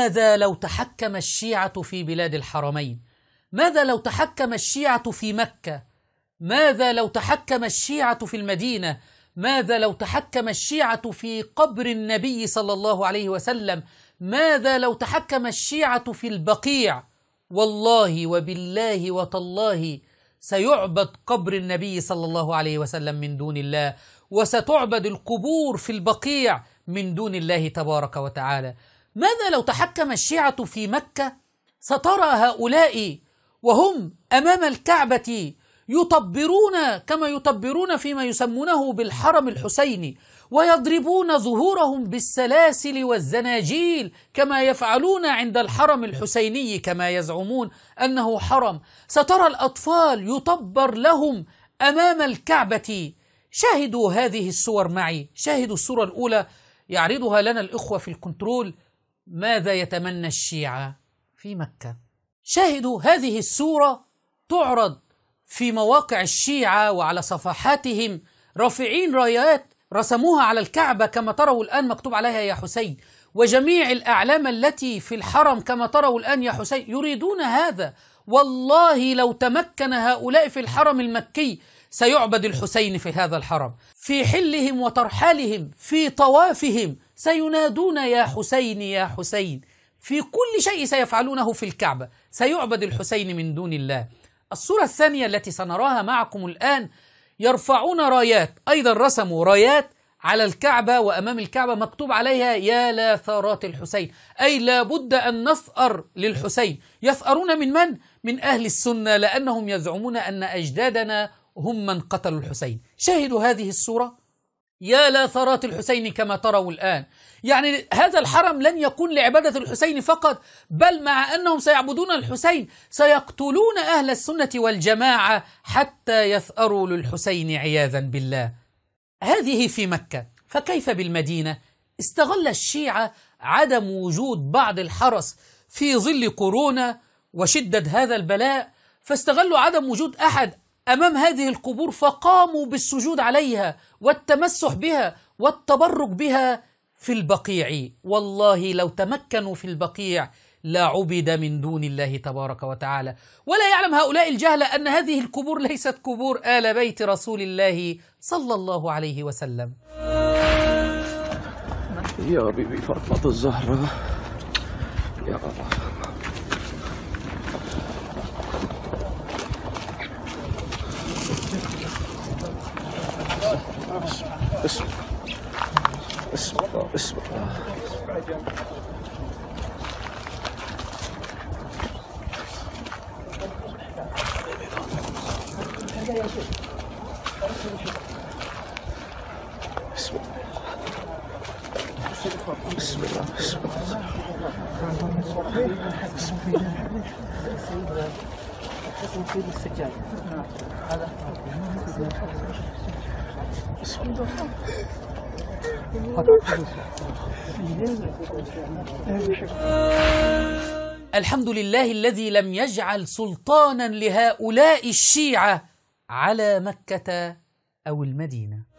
ماذا لو تحكم الشيعة في بلاد الحرمين؟ ماذا لو تحكم الشيعة في مكة؟ ماذا لو تحكم الشيعة في المدينة؟ ماذا لو تحكم الشيعة في قبر النبي صلى الله عليه وسلم؟ ماذا لو تحكم الشيعة في البقيع؟ والله وبالله وتالله سيعبد قبر النبي صلى الله عليه وسلم من دون الله، وستعبد القبور في البقيع من دون الله تبارك وتعالى. ماذا لو تحكم الشيعة في مكة؟ سترى هؤلاء وهم أمام الكعبة يطبرون كما يطبرون فيما يسمونه بالحرم الحسيني، ويضربون ظهورهم بالسلاسل والزناجيل كما يفعلون عند الحرم الحسيني كما يزعمون أنه حرم. سترى الأطفال يطبر لهم أمام الكعبة. شاهدوا هذه الصور معي، شاهدوا الصورة الأولى يعرضها لنا الإخوة في الكنترول. ماذا يتمنى الشيعة في مكة؟ شاهدوا هذه الصورة تعرض في مواقع الشيعة وعلى صفحاتهم، رافعين رايات رسموها على الكعبة كما تروا الآن مكتوب عليها يا حسين، وجميع الأعلام التي في الحرم كما تروا الآن يا حسين. يريدون هذا. والله لو تمكن هؤلاء في الحرم المكي سيعبد الحسين في هذا الحرم، في حلهم وترحالهم، في طوافهم سينادون يا حسين يا حسين، في كل شيء سيفعلونه في الكعبة سيعبد الحسين من دون الله. الصورة الثانية التي سنراها معكم الآن، يرفعون رايات، أيضا رسموا رايات على الكعبة وأمام الكعبة مكتوب عليها يا لا ثارات الحسين، أي لا بد أن نثأر للحسين. يثأرون من من؟ من أهل السنة، لأنهم يزعمون أن أجدادنا هم من قتلوا الحسين. شاهدوا هذه الصورة، يا لا ثارات الحسين كما تروا الآن. يعني هذا الحرم لن يكون لعبادة الحسين فقط، بل مع أنهم سيعبدون الحسين سيقتلون أهل السنة والجماعة حتى يثأروا للحسين عياذا بالله. هذه في مكة، فكيف بالمدينة؟ استغل الشيعة عدم وجود بعض الحرس في ظل كورونا وشدة هذا البلاء، فاستغلوا عدم وجود أحد أمام هذه القبور فقاموا بالسجود عليها والتمسح بها والتبرك بها في البقيع. والله لو تمكنوا في البقيع لعبد من دون الله تبارك وتعالى. ولا يعلم هؤلاء الجهلة أن هذه القبور ليست قبور آل بيت رسول الله صلى الله عليه وسلم. يا بيبي فاطمة الزهراء يا الله. بسم الله بسم الله. بسم الله بسم الحمد لله الذي لم يجعل سلطانا لهؤلاء الشيعة على مكة أو المدينة.